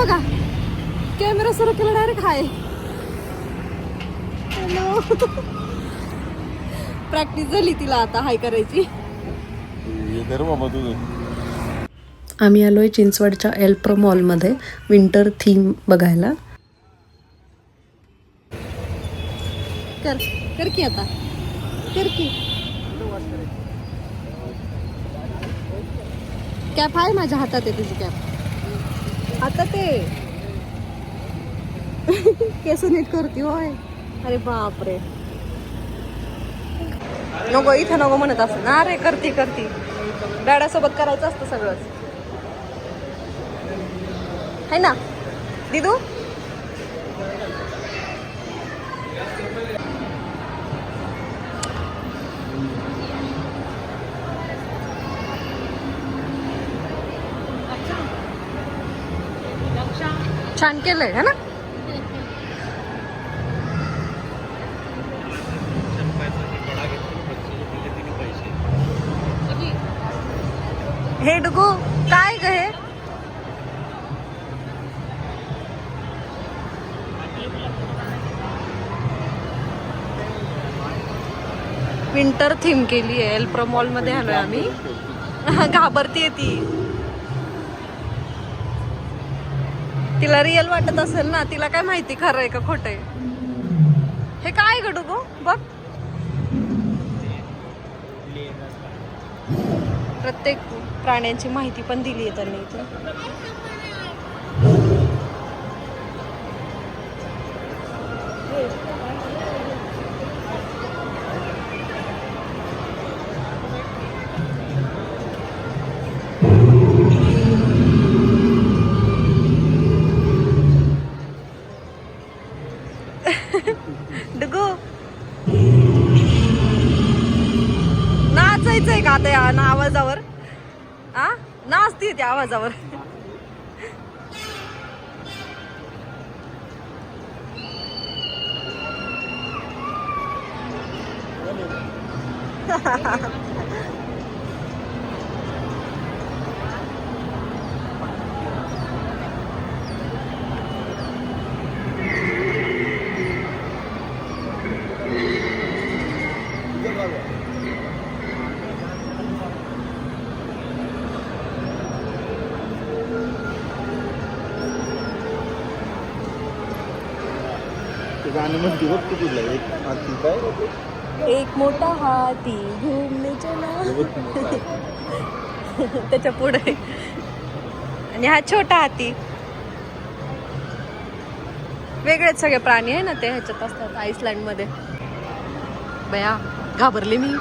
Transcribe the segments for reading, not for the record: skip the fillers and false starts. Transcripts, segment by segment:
बघा कॅमेरा सुरू केला डायरेक्ट हाय. हॅलो. प्रॅक्टिस झाली तिला आता हाय करायची. आम्ही आलोय चिंचवडच्या एल्प्रो मॉलमध्ये विंटर थीम बघायला. कर कर की आता कर की. कॅप आहे माझ्या हातात आहे तुझी कॅप हातात आहे. केस नीट करती होय. अरे बापरे नको इथं नको म्हणत असं ना रे. करती करती डॅडासोबत करायचं असतं सगळंच है ना दिदू. छान केलंय है ना. हे डुगू काय ग हे. विंटर थीम केली आहे. एल्प्रो मॉल मध्ये आलोय आम्ही. घाबरतीये ती. तिला रिअल वाटत असेल ना. तिला काय माहिती खरं आहे का खोटं आहे. हे काय ग डुगू बघ. प्रत्येक प्राण्यांची माहिती पण दिली आहे त्यांनी इथे. डुगू नाचायचंय का आता या ना आवाजावर. आ नाचतीये त्या आवाजावर. गाणं म्हणते बघ तू तुला. एक हाती काय एक मोठा हाती घुमने चला. त्याच्या पुढे आणि हा छोटा हाती. वेगळेच सगळे प्राणी आहे ना ते ह्याच्यात असतात आईसलँड मध्ये. बया घाबरले मी.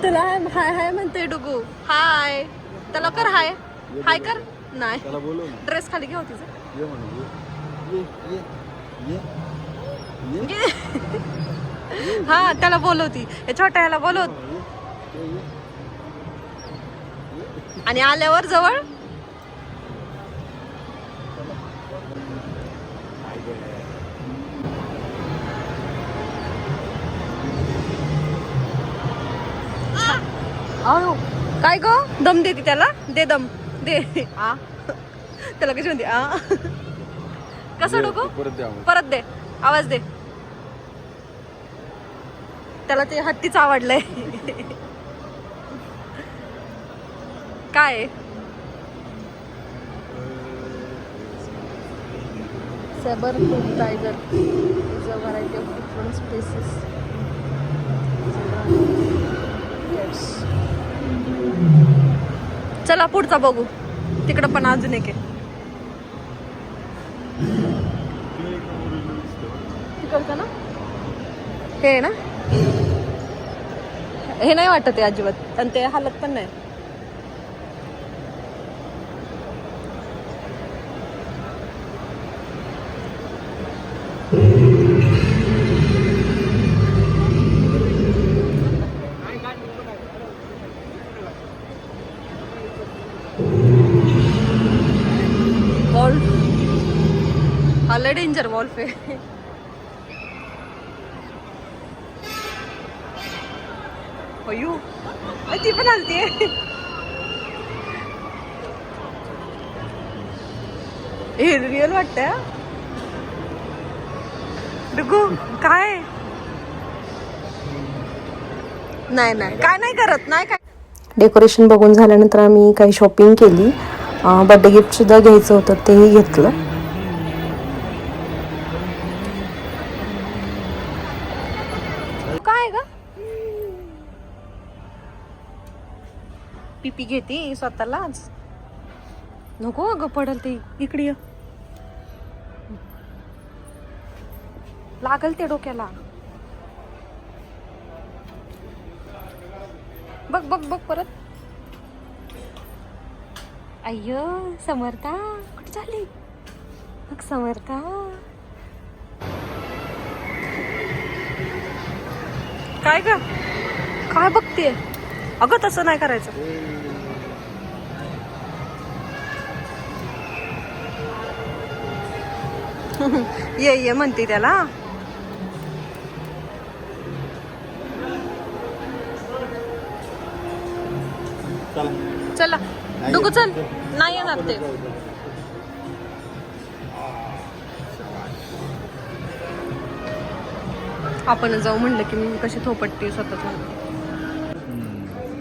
तुला हाय हाय म्हणते डुगू. हाय त्याला कर हाय. हाय कर. नाही ड्रेस खाली घ्या तिचा. हा त्याला बोलवती. हे छोट्या ह्याला बोलवत. आणि आल्यावर जवळ काय ग दम देते त्याला. दे दम दे. आ त्याला कशी म्हणते आ. कसं डोकं परत दे. आवाज दे. त्याला ते हत्तीच आवडलंय. काय सबर फ्रूट tiger is a variety of different species. चला पुढचा बघू. तिकडं पण अजून एक आहे. तिकडचं ना हे ना. हे नाही वाटत आहे अजिबात. आणि ते हालत पण नाही. वॉल्फ हा लय डेंजर वॉल्फ आहे. अयो ती पण आलतीये. रिअल वाटतंय. डुगू काय नाही नाही काय नाही करत नाही काय. डेकोरेशन बघून झाल्यानंतर आम्ही काही शॉपिंग केली. बर्थडे गिफ्ट सुद्धा घ्यायचं होतं, तेही घेतलं. काय ग पिपी घेते स्वतःलाच. नको अगं पडल ते. इकडे ये. लागल ते डोक्याला. बघ बघ बघ परत. अय्यो समर्था कुठे झाली. बघ समर्था. काय ग काय बघते. अगं तसं नाही करायचं. ये ये म्हणते त्याला. चला डुगू चल. नाही येणार ते. आपण जाऊ म्हणलं की मी कशी थोपटते स्वतःच.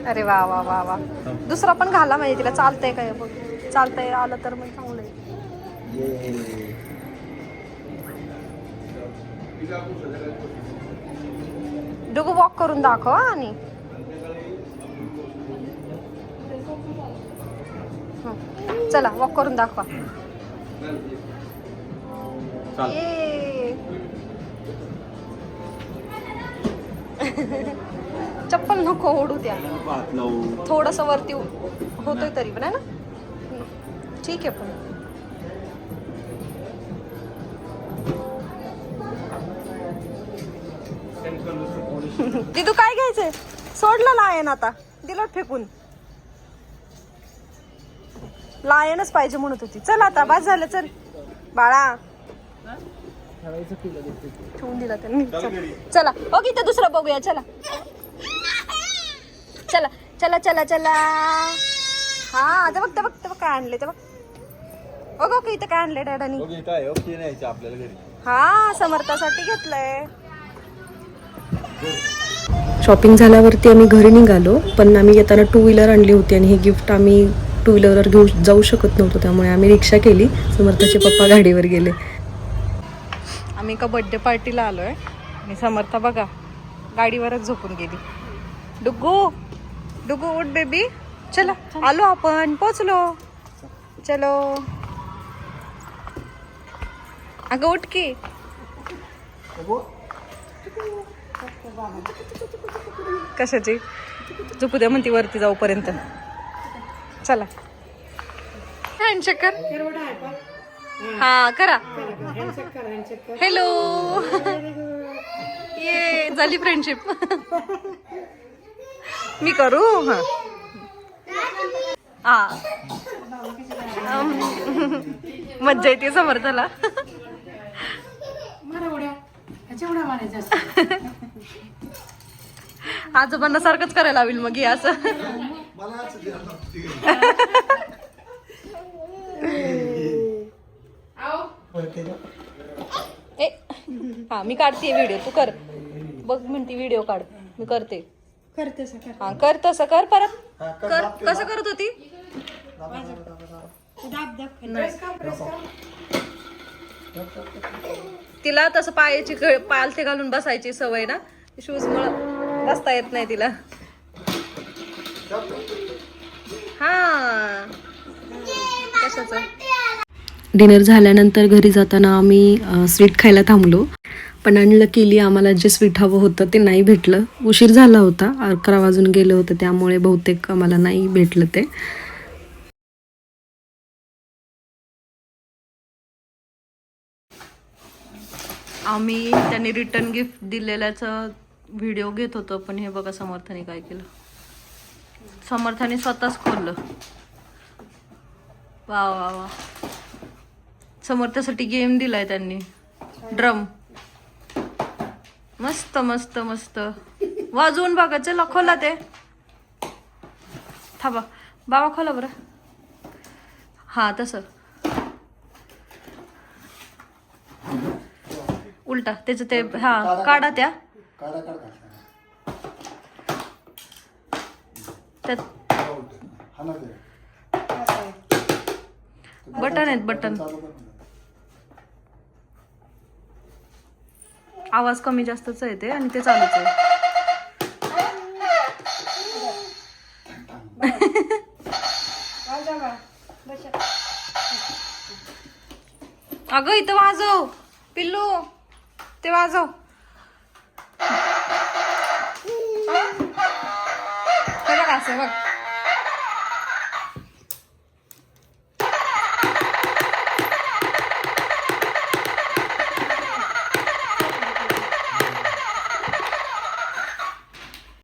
अरे वा वा वा वा. दुसरा पण घाला म्हणजे तिला चालतंय काय बघ. चालतंय आलं तर मग चांगलं आहे. डुगू वॉक करून दाखव. आणि चला वॉक करून दाखवा. चप्पल नको ओढू त्या. थोडस वरती होतोय तरी पण आहे ना. ठीक आहे पण दिदू काय घ्यायचंय. सोडलं लायन आता. दिलं फेकून. लायनच पाहिजे म्हणत होती. चल आता बस झालं. चल बाळा. ठेवून दिला त्यांनी. चला ओके तर दुसरं बघूया. चला चला चला चला चला. हा ते बघ ते बघ ते बघ काय आणले ते बघ. ओके इथं काय आणले डॅडानी. आपल्याला घरी. हा समर्थासाठी घेतलंय. शॉपिंग झाल्यावरती आम्ही घरी निघालो, पण आम्ही येताना 2 व्हीलर आणली होती आणि हे गिफ्ट आम्ही 2 व्हीलरवर घेऊ जाऊ शकत नव्हतो, त्यामुळे आम्ही रिक्षा केली. समर्थाचे पप्पा गाडीवर गेले. आम्ही एका बर्थडे पार्टीला आलोय आणि समर्था बघा गाडीवरच झोपून गेली. डुगू डुगू उठ बेबी. चला आलो आपण. पोचलो. चलो अगं उठ की. कशाची झोपू द्या म्हणती वरती जाऊपर्यंत. चला हँडशेक कर. हा करा. हॅलो. ये झाली फ्रेंडशिप. मी करू. हा मज्जा येते समर्थाला. आजोबांना सारखंच करायला हवी मग हे असं. ए हा मी काढते व्हिडिओ. तू कर. बघ म्हणते व्हिडिओ काढ. मी करते. हा कर तसं कर. परत कर. कसं करत होती. तिला तसं पायाची पालथे घालून बसायची सवय ना. शूज मुळे बसता येत नाही तिला. हा कशाचं. डिनर झाल्यानंतर घरी जाताना आम्ही स्वीट खायला थांबलो, पण अनलकीली आम्हाला जे स्वीट हवं होतं ते नाही भेटलं. उशीर झाला होता. 11 वाजून गेले होते, त्यामुळे बहुतेक आम्हाला नाही भेटलं ते. आम्ही त्यांनी रिटर्न गिफ्ट दिलेल्याचं व्हिडिओ घेत होतो, पण हे बघा समर्थाने काय केलं. समर्थाने स्वतःच खोललं. वा वा वा. समर्थासाठी गेम दिलाय त्यांनी. ड्रम. मस्त मस्त मस्त. वाजवून बघा. चला खोला ते. थांबा बाबा खोला बरं. हा तसं. उलटा त्याचं ते हा काढा त्या काढा त्यात हा ना ते बटन आहेत बटन. चालू कर ना. आवाज कमी जास्तच आहे ते आणि ते चालूच आहे. अगं इथं वाजव पिल्लू, ते वाजव. हे बघ असं बघ.